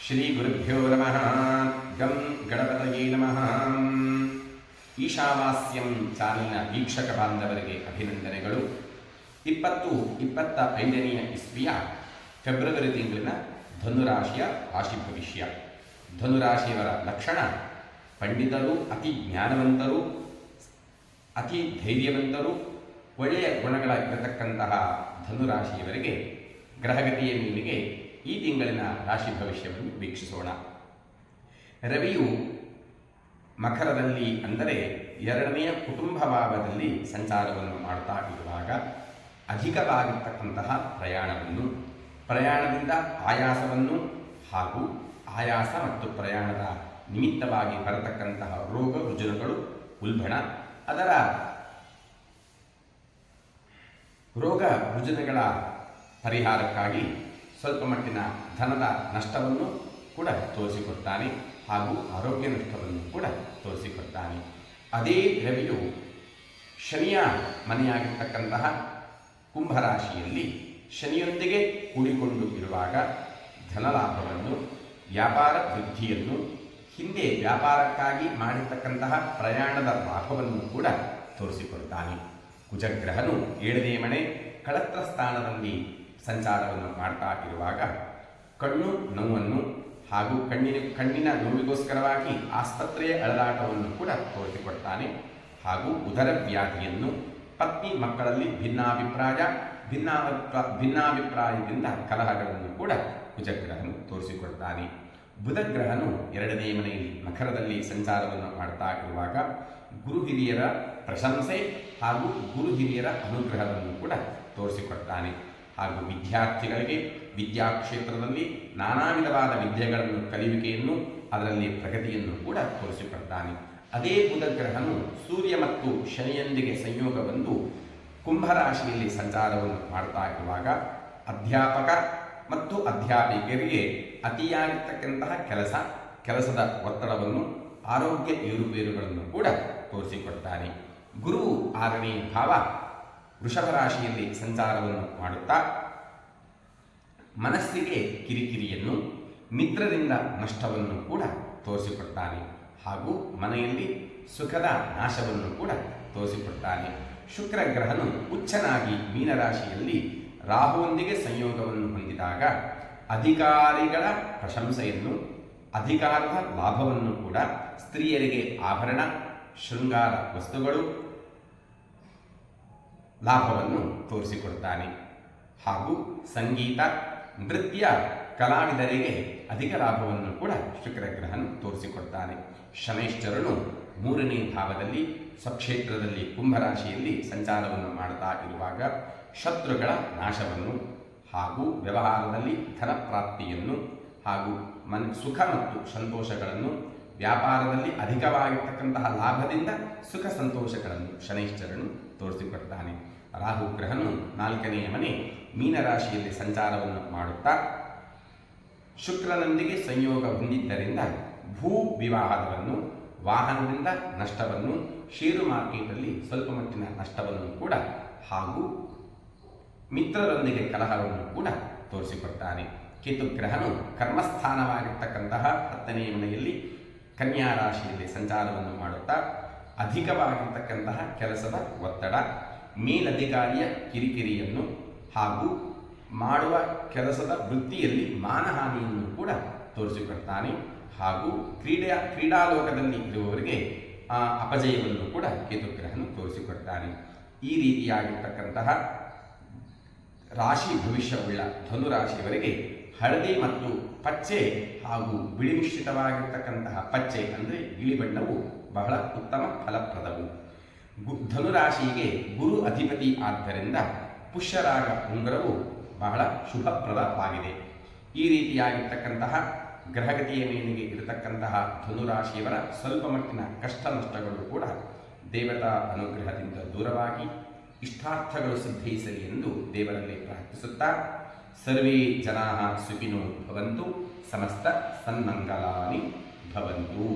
ಶ್ರೀ ಗುರುಭ್ಯೋ ನಮಃ. ಗಂ ಗಣಪತಯೇ ನಮಃ. ಈಶಾವಾಸ್ಯಂ ಚಾನಲ್ನ ವೀಕ್ಷಕ ಬಾಂಧವರಿಗೆ ಅಭಿನಂದನೆಗಳು. 2025ನೇ ಇಸ್ವಿಯ ಫೆಬ್ರವರಿ ತಿಂಗಳಿನ ಧನುರಾಶಿಯ ರಾಶಿ ಭವಿಷ್ಯ. ಧನುರಾಶಿಯವರ ಲಕ್ಷಣ: ಪಂಡಿತರು, ಅತಿ ಜ್ಞಾನವಂತರು, ಅತಿ ಧೈರ್ಯವಂತರು, ಒಳ್ಳೆಯ ಗುಣಗಳ ಇರತಕ್ಕಂತಹ ಧನುರಾಶಿಯವರಿಗೆ ಗ್ರಹಗತಿಯ ಮೇಲಿಗೆ ಈ ತಿಂಗಳಿನ ರಾಶಿ ಭವಿಷ್ಯವನ್ನು ವೀಕ್ಷಿಸೋಣ. ರವಿಯು ಮಕರದಲ್ಲಿ, ಅಂದರೆ ಎರಡನೆಯ ಕುಟುಂಬ ಭಾವದಲ್ಲಿ ಸಂಚಾರವನ್ನು ಮಾಡ್ತಾ ಇರುವಾಗ ಅಧಿಕವಾಗಿರ್ತಕ್ಕಂತಹ ಪ್ರಯಾಣದಿಂದ ಆಯಾಸವನ್ನು ಹಾಗೂ ಆಯಾಸ ಮತ್ತು ಪ್ರಯಾಣದ ನಿಮಿತ್ತವಾಗಿ ಬರತಕ್ಕಂತಹ ರೋಗ ರುಜಿನಗಳು ಉಲ್ಬಣ, ಅದರ ರೋಗ ರುಜಿನಗಳ ಪರಿಹಾರಕ್ಕಾಗಿ ಸ್ವಲ್ಪ ಮಟ್ಟಿನ ಧನದ ನಷ್ಟವನ್ನು ಕೂಡ ತೋರಿಸಿಕೊಡ್ತಾನೆ ಹಾಗೂ ಆರೋಗ್ಯ ನಷ್ಟವನ್ನು ಕೂಡ ತೋರಿಸಿಕೊಡ್ತಾನೆ. ಅದೇ ರವಿಯು ಶನಿಯ ಮನೆಯಾಗಿರ್ತಕ್ಕಂತಹ ಕುಂಭರಾಶಿಯಲ್ಲಿ ಶನಿಯೊಂದಿಗೆ ಕೂಡಿಕೊಂಡು ಇರುವಾಗ ಧನಲಾಭವನ್ನು, ವ್ಯಾಪಾರ ವೃದ್ಧಿಯನ್ನು, ಹಿಂದೆ ವ್ಯಾಪಾರಕ್ಕಾಗಿ ಮಾಡಿರ್ತಕ್ಕಂತಹ ಪ್ರಯಾಣದ ಲಾಭವನ್ನು ಕೂಡ ತೋರಿಸಿಕೊಡ್ತಾನೆ. ಕುಜಗ್ರಹನು 7ನೇ ಮನೆ ಕಳತ್ರ ಸ್ಥಾನದಲ್ಲಿ ಸಂಚಾರವನ್ನು ಮಾಡ್ತಾ ಇರುವಾಗ ಕಣ್ಣು ನೋವನ್ನು ಹಾಗೂ ಕಣ್ಣಿನ ನೋವಿಗೋಸ್ಕರವಾಗಿ ಆಸ್ಪತ್ರೆಯ ಅಳದಾಟವನ್ನು ಕೂಡ ತೋರಿಸಿಕೊಡ್ತಾನೆ. ಹಾಗೂ ಉದರ ವ್ಯಾಧಿಯನ್ನು, ಪತ್ನಿ ಮಕ್ಕಳಲ್ಲಿ ಭಿನ್ನಾಭಿಪ್ರಾಯದಿಂದ ಕಲಹಗಳನ್ನು ಕೂಡ ಕುಜಗ್ರಹನು ತೋರಿಸಿಕೊಡ್ತಾನೆ. ಬುಧಗ್ರಹನು 2ನೇ ಮನೆಯಲ್ಲಿ ಮಕರದಲ್ಲಿ ಸಂಚಾರವನ್ನು ಮಾಡ್ತಾ ಇರುವಾಗ ಗುರು ಹಿರಿಯರ ಪ್ರಶಂಸೆ ಹಾಗೂ ಗುರು ಹಿರಿಯರ ಅನುಗ್ರಹವನ್ನು ಕೂಡ ತೋರಿಸಿಕೊಡ್ತಾನೆ. ಹಾಗೂ ವಿದ್ಯಾರ್ಥಿಗಳಿಗೆ ವಿದ್ಯಾಕ್ಷೇತ್ರದಲ್ಲಿ ನಾನಾ ವಿಧವಾದ ವಿದ್ಯೆಗಳನ್ನು ಕಲಿಯುವಿಕೆಯನ್ನು, ಅದರಲ್ಲಿ ಪ್ರಗತಿಯನ್ನು ಕೂಡ ತೋರಿಸಿಕೊಡ್ತಾನೆ. ಅದೇ ಬುಧಗ್ರಹನು ಸೂರ್ಯ ಮತ್ತು ಶನಿಯೊಂದಿಗೆ ಸಂಯೋಗವನ್ನು ಕುಂಭರಾಶಿಯಲ್ಲಿ ಸಂಚಾರವನ್ನು ಮಾಡ್ತಾ ಇರುವಾಗ ಅಧ್ಯಾಪಕ ಮತ್ತು ಅಧ್ಯಾಪಿಕರಿಗೆ ಅತಿಯಾಗಿರ್ತಕ್ಕಂತಹ ಕೆಲಸದ ಒತ್ತಡವನ್ನು, ಆರೋಗ್ಯ ಏರುಪೇರುಗಳನ್ನು ಕೂಡ ತೋರಿಸಿಕೊಡ್ತಾನೆ. ಗುರು 6ನೇ ಭಾವ ವೃಷಭ ರಾಶಿಯಲ್ಲಿ ಸಂಚಾರವನ್ನು ಮಾಡುತ್ತಾ ಮನಸ್ಸಿಗೆ ಕಿರಿಕಿರಿಯನ್ನು, ಮಿತ್ರರಿಂದ ನಷ್ಟವನ್ನು ಕೂಡ ತೋರಿಸಿಕೊಡ್ತಾನೆ. ಹಾಗೂ ಮನೆಯಲ್ಲಿ ಸುಖದ ನಾಶವನ್ನು ಕೂಡ ತೋರಿಸಿಕೊಡ್ತಾನೆ. ಶುಕ್ರ ಗ್ರಹನು ಉಚ್ಚನಾಗಿ ಮೀನರಾಶಿಯಲ್ಲಿ ರಾಹುವೊಂದಿಗೆ ಸಂಯೋಗವನ್ನು ಹೊಂದಿದಾಗ ಅಧಿಕಾರಿಗಳ ಪ್ರಶಂಸೆಯನ್ನು, ಅಧಿಕಾರದ ಲಾಭವನ್ನು ಕೂಡ, ಸ್ತ್ರೀಯರಿಗೆ ಆಭರಣ, ಶೃಂಗಾರ ವಸ್ತುಗಳು ಲಾಭವನ್ನು ತೋರಿಸಿಕೊಡ್ತಾನೆ. ಹಾಗೂ ಸಂಗೀತ, ನೃತ್ಯ ಕಲಾವಿದರಿಗೆ ಅಧಿಕ ಲಾಭವನ್ನು ಕೂಡ ಶುಕ್ರಗ್ರಹನು ತೋರಿಸಿಕೊಡ್ತಾನೆ. ಶನೈಶ್ಚರನು 3ನೇ ಭಾವದಲ್ಲಿ ಸ್ವಕ್ಷೇತ್ರದಲ್ಲಿ ಕುಂಭರಾಶಿಯಲ್ಲಿ ಸಂಚಾರವನ್ನು ಮಾಡ್ತಾ ಇರುವಾಗ ಶತ್ರುಗಳ ನಾಶವನ್ನು ಹಾಗೂ ವ್ಯವಹಾರದಲ್ಲಿ ಧನ ಪ್ರಾಪ್ತಿಯನ್ನು ಹಾಗೂ ಸುಖ ಮತ್ತು ಸಂತೋಷಗಳನ್ನು, ವ್ಯಾಪಾರದಲ್ಲಿ ಅಧಿಕವಾಗಿರ್ತಕ್ಕಂತಹ ಲಾಭದಿಂದ ಸುಖ ಸಂತೋಷಗಳನ್ನು ಶನೈಶ್ಚರನು ತೋರಿಸಿಕೊಡ್ತಾನೆ. ರಾಹುಗ್ರಹನು 4ನೇ ಮನೆ ಮೀನರಾಶಿಯಲ್ಲಿ ಸಂಚಾರವನ್ನು ಮಾಡುತ್ತಾ ಶುಕ್ರನೊಂದಿಗೆ ಸಂಯೋಗ ಹೊಂದಿದ್ದರಿಂದ ಭೂ ವಿವಾಹವನ್ನು, ವಾಹನದಿಂದ ನಷ್ಟವನ್ನು, ಷೇರು ಮಾರ್ಕೆಟಲ್ಲಿ ಸ್ವಲ್ಪ ಮಟ್ಟಿನ ನಷ್ಟವನ್ನು ಕೂಡ ಹಾಗೂ ಮಿತ್ರರೊಂದಿಗೆ ಕಲಹವನ್ನು ಕೂಡ ತೋರಿಸಿಕೊಡ್ತಾನೆ. ಕೇತುಗ್ರಹನು ಕರ್ಮಸ್ಥಾನವಾಗಿರ್ತಕ್ಕಂತಹ 10ನೇ ಮನೆಯಲ್ಲಿ ಕನ್ಯಾ ರಾಶಿಯಲ್ಲಿ ಸಂಚಾರವನ್ನು ಮಾಡುತ್ತಾ ಅಧಿಕವಾಗಿರ್ತಕ್ಕಂತಹ ಕೆಲಸದ ಒತ್ತಡ, ಮೇಲಧಿಕಾರಿಯ ಕಿರಿಕಿರಿಯನ್ನು ಹಾಗೂ ಮಾಡುವ ಕೆಲಸದ ವೃತ್ತಿಯಲ್ಲಿ ಮಾನಹಾನಿಯನ್ನು ಕೂಡ ತೋರಿಸಿಕೊಡ್ತಾನೆ. ಹಾಗೂ ಕ್ರೀಡಾಲೋಕದಲ್ಲಿ ಇರುವವರಿಗೆ ಅಪಜಯವನ್ನು ಕೂಡ ಕೇತುಗ್ರಹನು ತೋರಿಸಿಕೊಡ್ತಾನೆ. ಈ ರೀತಿಯಾಗಿರ್ತಕ್ಕಂತಹ ರಾಶಿ ಭವಿಷ್ಯವುಳ್ಳ ಧನುರಾಶಿಯವರಿಗೆ ಹಳದಿ ಮತ್ತು ಪಚ್ಚೆ ಹಾಗೂ ಬಿಳಿ ಮಿಶ್ರಿತವಾಗಿರ್ತಕ್ಕಂತಹ ಪಚ್ಚೆ ಅಂದರೆ ಬಿಳಿ ಬಣ್ಣವು ಬಹಳ ಉತ್ತಮ ಫಲಪ್ರದವು. ಧನುರಾಶಿಗೆ ಗುರು ಅಧಿಪತಿ ಆದ್ದರಿಂದ ಪುಷ್ಯರಾಗ ಉಂಗುರವು ಬಹಳ ಶುಭಪ್ರದವಾಗಿದೆ. ಈ ರೀತಿಯಾಗಿರ್ತಕ್ಕಂತಹ ಗ್ರಹಗತಿಯ ಮೇಲಿಗೆ ಇರತಕ್ಕಂತಹ ಧನುರಾಶಿಯವರ ಸ್ವಲ್ಪ ಮಟ್ಟಿನ ಕಷ್ಟ ನಷ್ಟಗಳು ಕೂಡ ದೇವತಾ ಅನುಗ್ರಹದಿಂದ ದೂರವಾಗಿ ಇಷ್ಟಾರ್ಥಗಳು ಸಿದ್ಧಿಸಲಿ ಎಂದು ದೇವರಲ್ಲಿ ಪ್ರಾರ್ಥಿಸುತ್ತಾ, ಸರ್ವೇ ಜನಾಃ ಸುಖಿನೋ ಭವಂತು, ಸಮಸ್ತ ಸನ್ಮಂಗಲಾನಿ ಭವಂತು.